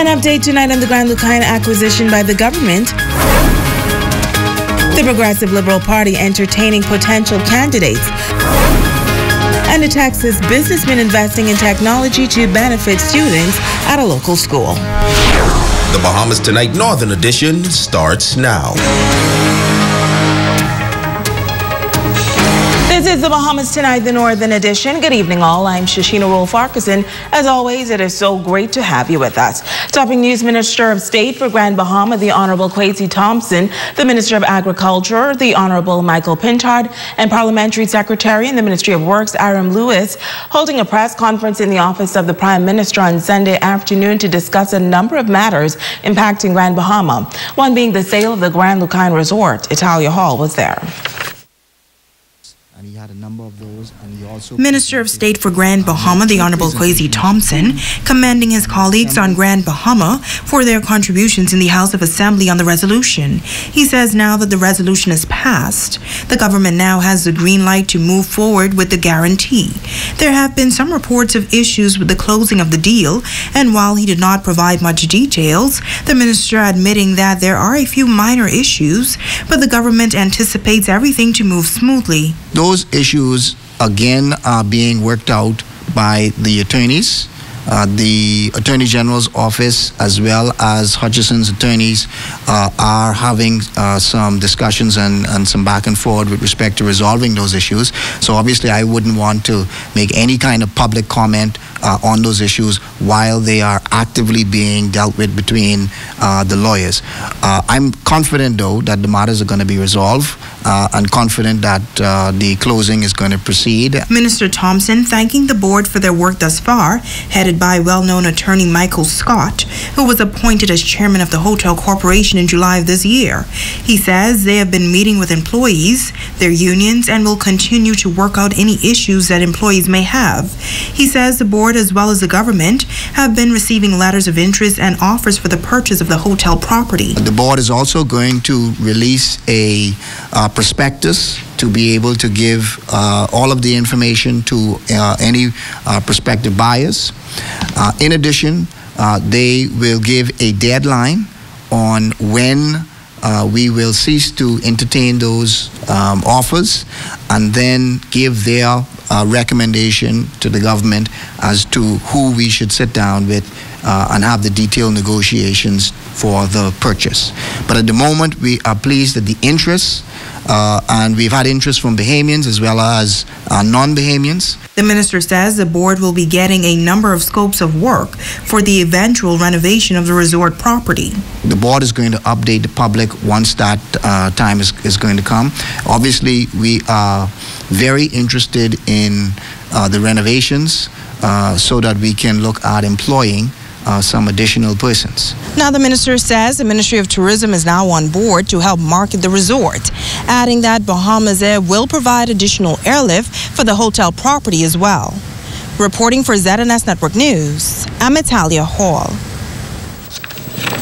An update tonight on the Grand Lucayne acquisition by the government. The Progressive Liberal Party entertaining potential candidates. And a Texas businessman investing in technology to benefit students at a local school. The Bahamas Tonight Northern Edition starts now. This is the Bahamas Tonight, the Northern Edition. Good evening, all. I'm Shashina Rolf-Farquharson. As always, it is so great to have you with us. Topping news: Minister of State for Grand Bahama, the Honorable Kwesi Thompson, the Minister of Agriculture, the Honorable Michael Pintard, and Parliamentary Secretary in the Ministry of Works, Aram Lewis, holding a press conference in the office of the Prime Minister on Sunday afternoon to discuss a number of matters impacting Grand Bahama, one being the sale of the Grand Lucayne Resort. Italia Hall was there. And he had a number of those, and he also... Minister of State for Grand Bahama, the Honorable Kwesi Thompson, commending his colleagues on Grand Bahama for their contributions in the House of Assembly on the resolution. He says now that the resolution is passed, the government now has the green light to move forward with the guarantee. There have been some reports of issues with the closing of the deal, and while he did not provide much details, the minister admitting that there are a few minor issues, but the government anticipates everything to move smoothly. Those issues, again, are being worked out by the attorneys. The Attorney General's office, as well as Hutchison's attorneys, are having some discussions and some back and forth with respect to resolving those issues. So obviously I wouldn't want to make any kind of public comment on those issues while they are actively being dealt with between the lawyers. I'm confident, though, that the matters are going to be resolved and confident that the closing is going to proceed. Minister Thompson thanking the board for their work thus far, headed by well-known attorney Michael Scott, who was appointed as chairman of the Hotel Corporation in July of this year. He says they have been meeting with employees, their unions, and will continue to work out any issues that employees may have. He says the board, as well as the government, have been receiving letters of interest and offers for the purchase of the hotel property. The board is also going to release a prospectus to be able to give all of the information to any prospective buyers. In addition, they will give a deadline on when we will cease to entertain those offers, and then give their recommendation to the government as to who we should sit down with and have the detailed negotiations for the purchase. But at the moment, we are pleased at the interest, and we've had interest from Bahamians as well as non-Bahamians. The minister says the board will be getting a number of scopes of work for the eventual renovation of the resort property. The board is going to update the public once that time is going to come. Obviously, we are very interested in the renovations so that we can look at employing some additional persons. Now, the minister says the Ministry of Tourism is now on board to help market the resort, adding that Bahamas Air will provide additional airlift for the hotel property as well. Reporting for ZNS Network News, I'm Italia Hall.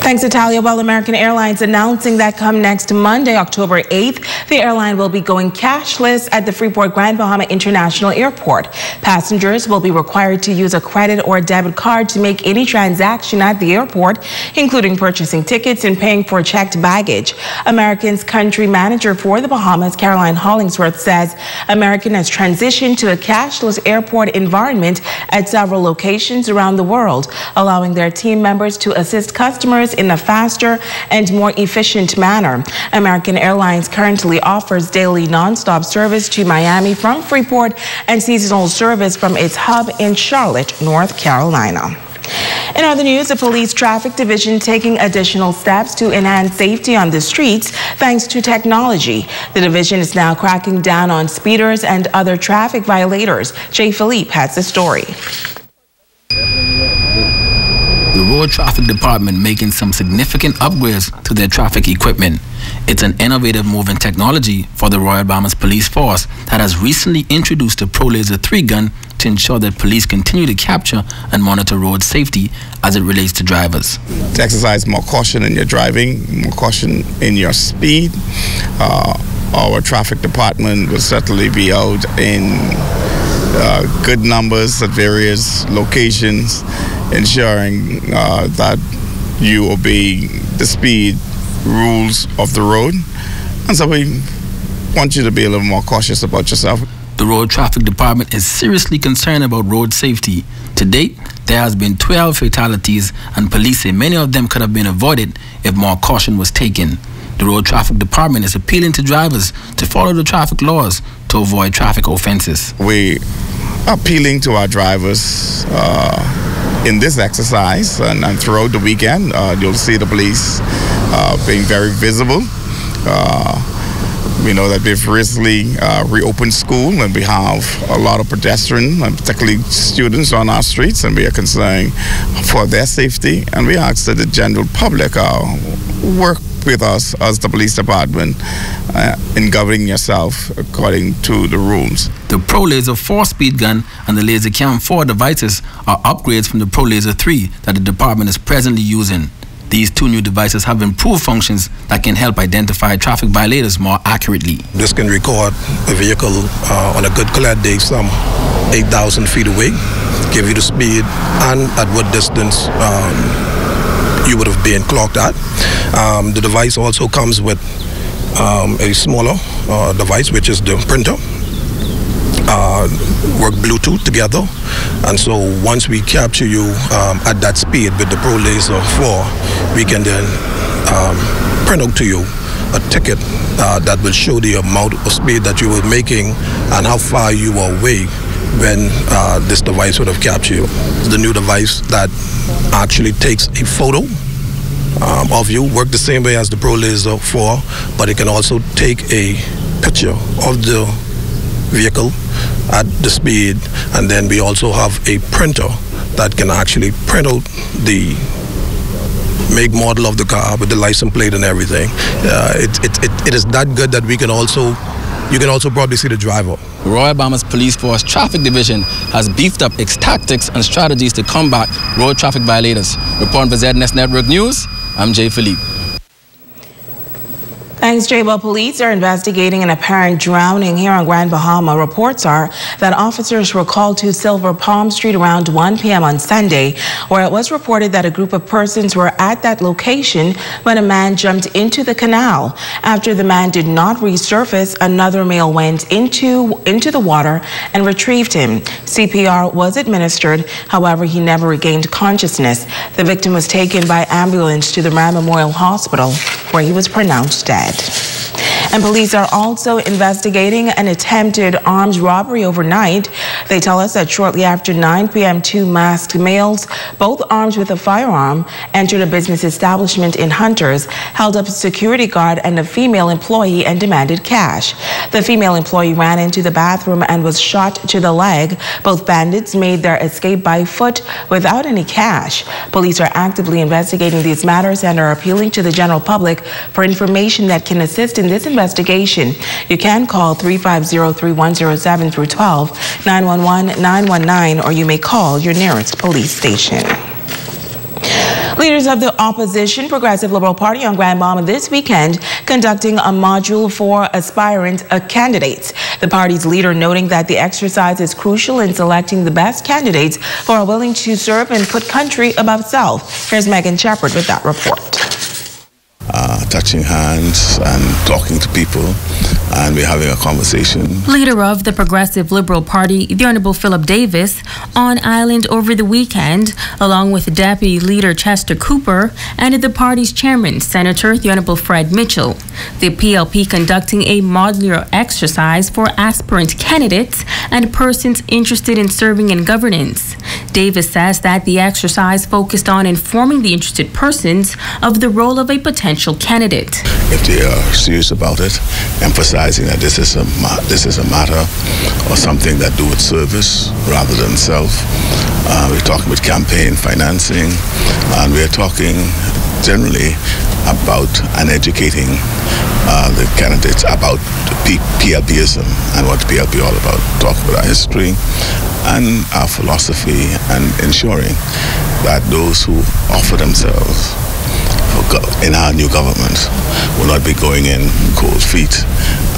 Thanks, Italia. Well, American Airlines announcing that come next Monday, October 8th, the airline will be going cashless at the Freeport Grand Bahama International Airport. Passengers will be required to use a credit or debit card to make any transaction at the airport, including purchasing tickets and paying for checked baggage. American's country manager for the Bahamas, Caroline Hollingsworth, says American has transitioned to a cashless airport environment at several locations around the world, allowing their team members to assist customers in a faster and more efficient manner. American Airlines currently offers daily nonstop service to Miami from Freeport and seasonal service from its hub in Charlotte, North Carolina. In other news, the police traffic division taking additional steps to enhance safety on the streets thanks to technology. The division is now cracking down on speeders and other traffic violators. Jay Philippe has the story. The Road Traffic Department making some significant upgrades to their traffic equipment. It's an innovative move in technology for the Royal Bahamas Police Force that has recently introduced a Pro Laser 3 gun to ensure that police continue to capture and monitor road safety as it relates to drivers. To exercise more caution in your driving, more caution in your speed. Our traffic department will certainly be out in good numbers at various locations, ensuring that you obey the speed rules of the road. And so we want you to be a little more cautious about yourself. The Road Traffic Department is seriously concerned about road safety. To date, there has been 12 fatalities, and police say many of them could have been avoided if more caution was taken. The Road Traffic Department is appealing to drivers to follow the traffic laws to avoid traffic offenses. We are appealing to our drivers in this exercise, and throughout the weekend, you'll see the police being very visible. We know that they've recently reopened school, and we have a lot of pedestrians, and particularly students on our streets, and we are concerned for their safety. And we ask that the general public work with us as the police department in governing yourself according to the rules. The Pro Laser 4 speed gun and the Laser Cam 4 devices are upgrades from the Pro Laser 3 that the department is presently using. These two new devices have improved functions that can help identify traffic violators more accurately. This can record a vehicle on a good clear day some 8,000 feet away, give you the speed and at what distance you would have been clocked at. The device also comes with a smaller device, which is the printer. Work Bluetooth together, and so once we capture you at that speed with the Pro Laser 4, we can then print out to you a ticket that will show the amount of speed that you were making and how far you were away when this device would have captured you. The new device that actually takes a photo of you, work the same way as the Pro Laser 4, but it can also take a picture of the vehicle at the speed, and then we also have a printer that can actually print out the make, model of the car with the license plate and everything. It is that good that you can also probably see the driver. Royal Bahamas Police Force Traffic Division has beefed up its tactics and strategies to combat road traffic violators. Reporting for ZNS Network News, I'm Jay Philippe. Thanks, Jay. Well, police are investigating an apparent drowning here on Grand Bahama. Reports are that officers were called to Silver Palm Street around 1 p.m. on Sunday, where it was reported that a group of persons were at that location when a man jumped into the canal. After the man did not resurface, another male went into the water and retrieved him. CPR was administered. However, he never regained consciousness. The victim was taken by ambulance to the Rand Memorial Hospital, where he was pronounced dead. And police are also investigating an attempted armed robbery overnight. They tell us that shortly after 9 p.m., two masked males, both armed with a firearm, entered a business establishment in Hunters, held up a security guard and a female employee and demanded cash. The female employee ran into the bathroom and was shot to the leg. Both bandits made their escape by foot without any cash. Police are actively investigating these matters and are appealing to the general public for information that can assist in this investigation. You can call 350-3107 through 12, 911-919, or you may call your nearest police station. Leaders of the opposition Progressive Liberal Party on Grand Bahama this weekend conducting a module for aspirant candidates. The party's leader noting that the exercise is crucial in selecting the best candidates who are willing to serve and put country above self. Here's Megan Shepard with that report. Touching hands and talking to people, and we're having a conversation. Leader of the Progressive Liberal Party, the Honorable Philip Davis, on island over the weekend, along with Deputy Leader Chester Cooper and the party's chairman, Senator the Honorable Fred Mitchell. The PLP conducting a modular exercise for aspirant candidates and persons interested in serving in governance. Davis says that the exercise focused on informing the interested persons of the role of a potential candidate. If they are serious about it, emphasizing that this is a matter or something that do with service rather than self. We're talking about campaign financing, and we're talking generally about and educating the candidates about the PLPism and what the PLP all about. Talk about our history and our philosophy, and ensuring that those who offer themselves in our new government will not be going in cold feet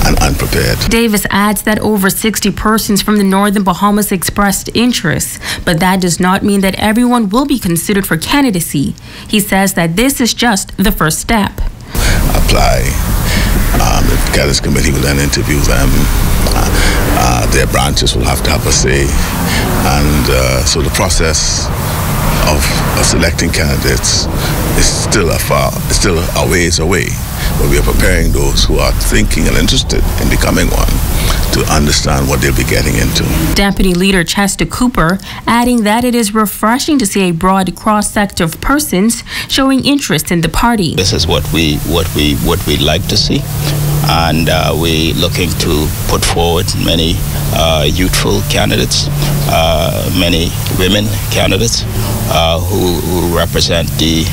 and unprepared. Davis adds that over 60 persons from the Northern Bahamas expressed interest, but that does not mean that everyone will be considered for candidacy. He says that this is just the first step. Apply. The candidates committee will then interview them. Their branches will have to have a say, and so the process of selecting candidates is still a ways away. But we are preparing those who are thinking and interested in becoming one to understand what they'll be getting into. Deputy Leader Chester Cooper adding that it is refreshing to see a broad cross-section of persons showing interest in the party. This is what we like to see, and we're looking to put forward many youthful candidates, many women candidates who represent the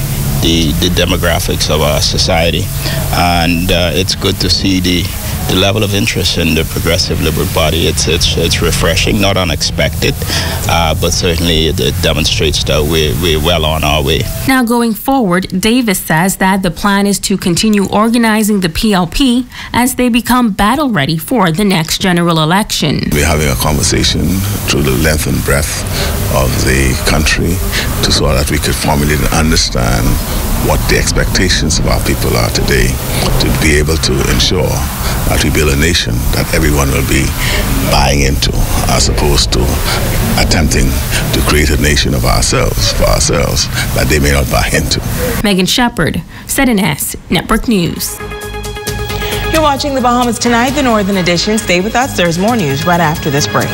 demographics of our society, and it's good to see the level of interest in the Progressive Liberal Party. It's refreshing, not unexpected, but certainly it demonstrates that we're well on our way. Now going forward, Davis says that the plan is to continue organizing the PLP as they become battle ready for the next general election. We're having a conversation through the length and breadth of the country so that we could formulate and understand what the expectations of our people are today, to be able to ensure that we build a nation that everyone will be buying into, as opposed to attempting to create a nation of ourselves, for ourselves, that they may not buy into. Megan Shepard, ZNS Network News. You're watching the Bahamas Tonight, the Northern Edition. Stay with us. There's more news right after this break.